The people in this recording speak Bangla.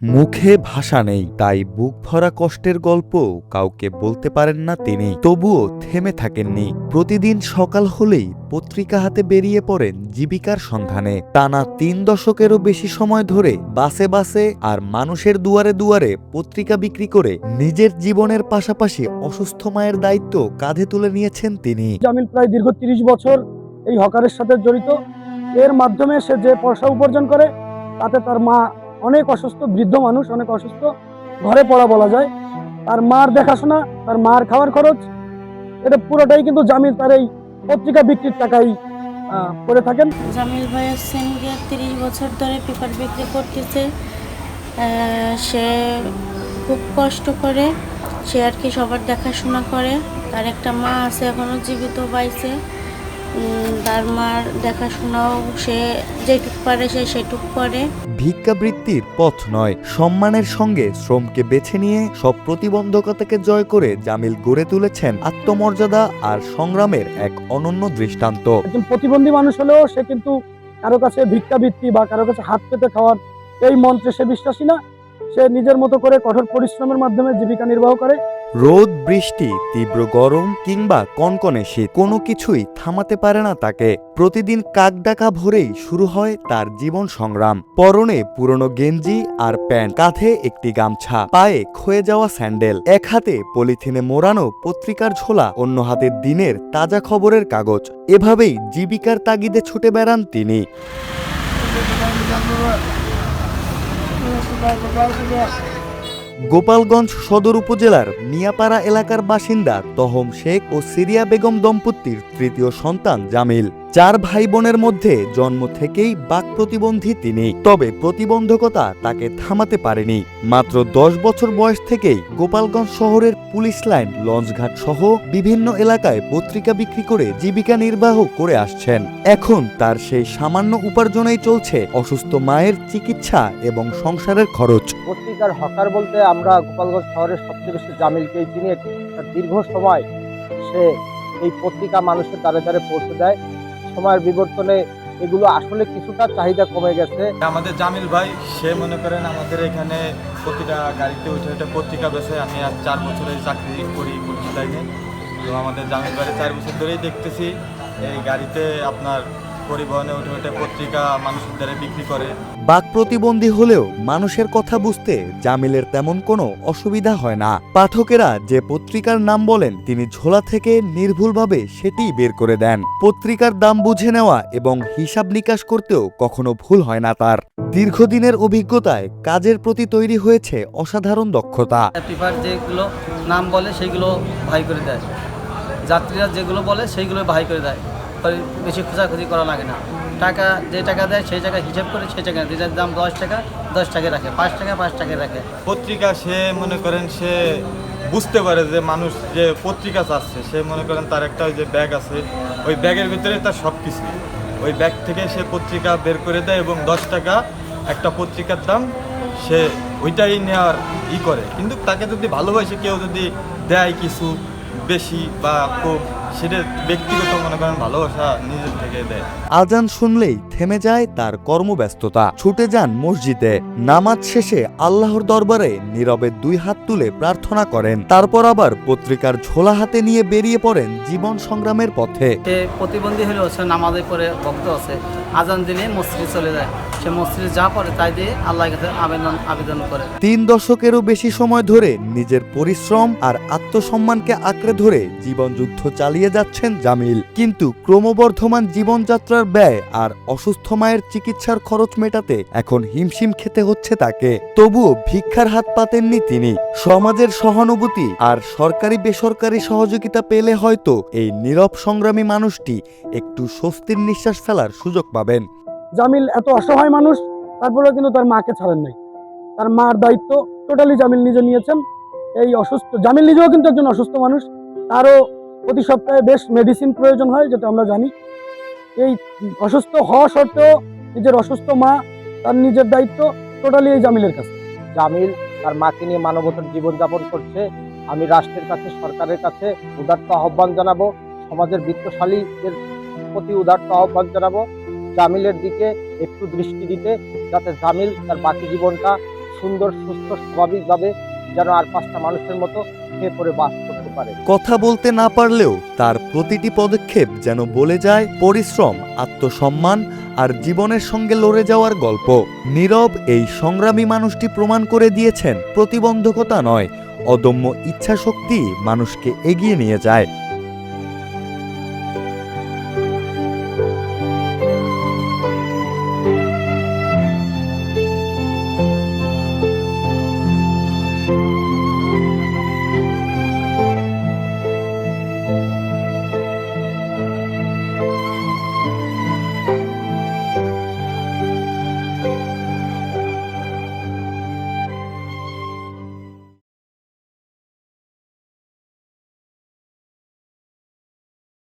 মুখে ভাষা নেই, তাই বুক ভরা কষ্টের গল্প কাউকে বলতে পারেন না তিনি। তবুও থেমে থাকেননি। প্রতিদিন সকাল হলেই পত্রিকা হাতে বেরিয়ে পড়েন জীবিকার সন্ধানে। টানা ৩ দশকেরও বেশি সময় ধরে বাসে বাসে আর মানুষের দুয়ারে দুয়ারে পত্রিকা বিক্রি করে নিজের জীবনের পাশাপাশি অসুস্থ মায়ের দায়িত্ব কাঁধে তুলে নিয়েছেন তিনি। জামিল প্রায় দীর্ঘ ৩০ বছর এই হকারের সাথে জড়িত। এর মাধ্যমে সে যে পয়সা উপার্জন করে তাতে তার মা অনেক অসুস্থ, বৃদ্ধ মানুষ, অনেক অসুস্থ, ঘরে পড়া বলা যায়। তার মার দেখাশোনা, তার মার খাওয়ার খরচ, এটা পুরোটাই কিন্তু জামিল তার এই পত্রিকা বিক্রির টাকাই করে থাকেন। জামিল ভাই হচ্ছেন গিয়ে 30 বছর ধরে পেপার বিক্রি করতেছে। সে খুব কষ্ট করে, সে আর কি সবার দেখাশোনা করে। তার একটা মা আছে এখনো জীবিত বাইছে, তার মার দেখাশোনাও সে যেটুক পারে সে সেটুক করে। ভিক্ষাবৃত্তির পথ নয়, সম্মানের সঙ্গে শ্রমকে বেছে নিয়ে সব প্রতিবন্ধকতাকে জয় করে জামিল গড়ে তুলেছেন আত্মমর্যাদা আর সংগ্রামের এক অনন্য দৃষ্টান্ত। একজন প্রতিবন্ধী মানুষ হলেও সে কিন্তু কারো কাছে ভিক্ষাবৃত্তি বা কারো কাছে হাত পেতে খাওয়ার এই মন্ত্রে সে বিশ্বাসী না। সে নিজের মতো করে কঠোর পরিশ্রমের মাধ্যমে জীবিকা নির্বাহ করে। রোদ, বৃষ্টি, তীব্র গরম কিংবা কনকনে শীত, কোনো কিছুই থামাতে পারে না তাকে। প্রতিদিন কাক ডাকা ভোরেই শুরু হয় তার জীবন সংগ্রাম। পরনে পুরনো গেঞ্জি আর প্যান্ট, কাঁধে একটি গামছা, পায়ে ক্ষয়ে যাওয়া স্যান্ডেল, এক হাতে পলিথিনে মোড়ানো পত্রিকার ঝোলা, অন্য হাতে দিনের তাজা খবরের কাগজ। এভাবেই জীবিকার তাগিদে ছুটে বেড়ান তিনি। গোপালগঞ্জ সদর উপজেলার মিয়াপাড়া এলাকার বাসিন্দা তহম শেখ ও সিরিয়া বেগম দম্পতির তৃতীয় সন্তান জামিল। 4 ভাই বোনের মধ্যে জন্ম থেকেই বাক প্রতিবন্ধী তিনি। তবে প্রতিবন্ধকতা তাকে থামাতে পারেনি। মাত্র 10 বছর বয়স থেকেই গোপালগঞ্জ শহরের পুলিশ লাইন, লঞ্চঘাট সহ বিভিন্ন এলাকায় পত্রিকা বিক্রি করে জীবিকা নির্বাহ করে আসছেন। এখন তার সেই সামান্য উপার্জনেই চলছে অসুস্থ মায়ের চিকিৎসা এবং সংসারের খরচ। পত্রিকার হকার বলতে আমরা গোপালগঞ্জ শহরের সবচেয়ে বেশি জামিলকেই চিনি। তার দীর্ঘ সময় সে এই পত্রিকা মানুষের দ্বারে দ্বারে পৌঁছে দেয়। সময়ের বিবর্তনে এগুলো আসলে কিছুটা চাহিদা কমে গেছে। আমাদের জামিল ভাই সে মনে করেন আমাদের এখানে প্রতিটা গাড়িতে উঠে উঠে পত্রিকা বেছে। আমি আজ 4 বছরের চাকরি করি পুলিশ লাইনে। তো আমাদের জামিল ভাই 4 বছর ধরেই দেখতেছি এই গাড়িতে আপনার পরিবহনে উঠে উঠে পত্রিকা মানুষের দ্বারা বিক্রি করে। বাক প্রতিবন্ধী হলেও মানুষের কথা বুঝতে জামিলের তেমন কোনো অসুবিধা হয় না। পাঠকেরা যে পত্রিকার নাম বলেন তিনি ঝোলা থেকে নির্ভুলভাবে সেটিই বের করে দেন। পত্রিকার দাম বুঝে নেওয়া এবং হিসাব নিকাশ করতেও কখনো ভুল হয় না তার। দীর্ঘদিনের অভিজ্ঞতায় কাজের প্রতি তৈরি হয়েছে অসাধারণ দক্ষতা। পেপার যেগুলো নাম বলে সেইগুলো ভাই করে দেয়, যাত্রীরা যেগুলো বলে সেইগুলো ভাই করে দেয়। বেশি খোঁজাখুঁজি করা লাগে না। টাকা যে টাকা দেয় সেই টাকা হিসাব করে সেই টাকা, যেটার দাম 10 টাকা 10 টাকা রাখে, 5 টাকা 5 টাকা রাখে। পত্রিকা সে মনে করেন সে বুঝতে পারে যে মানুষ যে পত্রিকা চাচ্ছে, সে মনে করেন তার একটা ওই যে ব্যাগ আছে, ওই ব্যাগের ভিতরে তার সব কিছু, ওই ব্যাগ থেকে সে পত্রিকা বের করে দেয় এবং 10 টাকা একটা পত্রিকার দাম, সে ওইটাই নেওয়ার করে। কিন্তু তাকে যদি ভালোবাসে কেউ যদি দেয় কিছু বেশি বা কম, সেটা ব্যক্তিগত মনে করেন ভালোবাসা নিজের থেকে দেয়। আজান শুনলেই থেমে যায় তার কর্মব্যস্ততা, ছুটে যান মসজিদে। নামাজ শেষে আল্লাহর দরবারে নীরবে 2 হাত তুলে প্রার্থনা করেন। তারপর আবার পত্রিকার ঝোলা হাতে নিয়ে বেরিয়ে পড়েন জীবন সংগ্রামের পথে। সে প্রতিবন্ধী হলেও সে নামাজে পড়ে ভক্ত আছে, আজান দিলে মসজিদে চলে যায়। সে মসজিদে যা পড়ে তাই দিয়ে আল্লাহর কাছে আবেদন করে। 3 দশকেরও বেশি সময় ধরে নিজের পরিশ্রম আর আত্মসম্মানকে আঁকড়ে ধরে জীবনযুদ্ধ চালিয়ে যাচ্ছেন জামিল। কিন্তু ক্রমবর্ধমান জীবনযাত্রার ব্যয় আর অসুস্থ মায়ের চিকিৎসার খরচ মেটাতে এখন হিমশিম খেতে হচ্ছে তাকে। তবুও ভিক্ষার হাত পাতেননি তিনি। সমাজের সহানুভূতি আর সরকারি বেসরকারি সহযোগিতা পেলে হয়তো এই নীরব সংগ্রামী মানুষটি একটু স্বস্তির নিঃশ্বাস ফেলার সুযোগ পাবেন। জামিল এত অসহায় মানুষ, তারপরেও কিন্তু তার মাকে ছাড়েন নাই। তার মার দায়িত্ব টোটালি জামিল নিজে নিয়েছেন। এই অসুস্থ জামিল নিজেও কিন্তু একজন অসুস্থ মানুষ, তারও প্রতি সপ্তাহে বেশ মেডিসিন প্রয়োজন হয়, যেটা আমরা জানি। এই অসুস্থ হওয়া সত্ত্বেও নিজের অসুস্থ মা, তার নিজের দায়িত্ব টোটালি এই জামিলের কাছে। জামিল তার মাকে নিয়ে মানবতার জীবনযাপন করছে। আমি রাষ্ট্রের কাছে, সরকারের কাছে উদাত্ত আহ্বান জানাবো, সমাজের বিত্তশালীদের প্রতি উদাত্ত আহ্বান জানাবো জামিলের দিকে একটু দৃষ্টি দিতে, যাতে জামিল তার বাকি জীবনটা সুন্দর সুস্থ স্বাভাবিকভাবে যেন আর 5টা মানুষের মতো খেয়ে পরে বাস করতে পারে। কথা বলতে না পারলেও তার প্রতিটি পদক্ষেপ যেন বলে যায় পরিশ্রম, আত্মসম্মান আর জীবনের সঙ্গে লড়ে যাওয়ার গল্প। নীরব এই সংগ্রামী মানুষটি প্রমাণ করে দিয়েছেন প্রতিবন্ধকতা নয়, অদম্য ইচ্ছাশক্তি মানুষকে এগিয়ে নিয়ে যায়।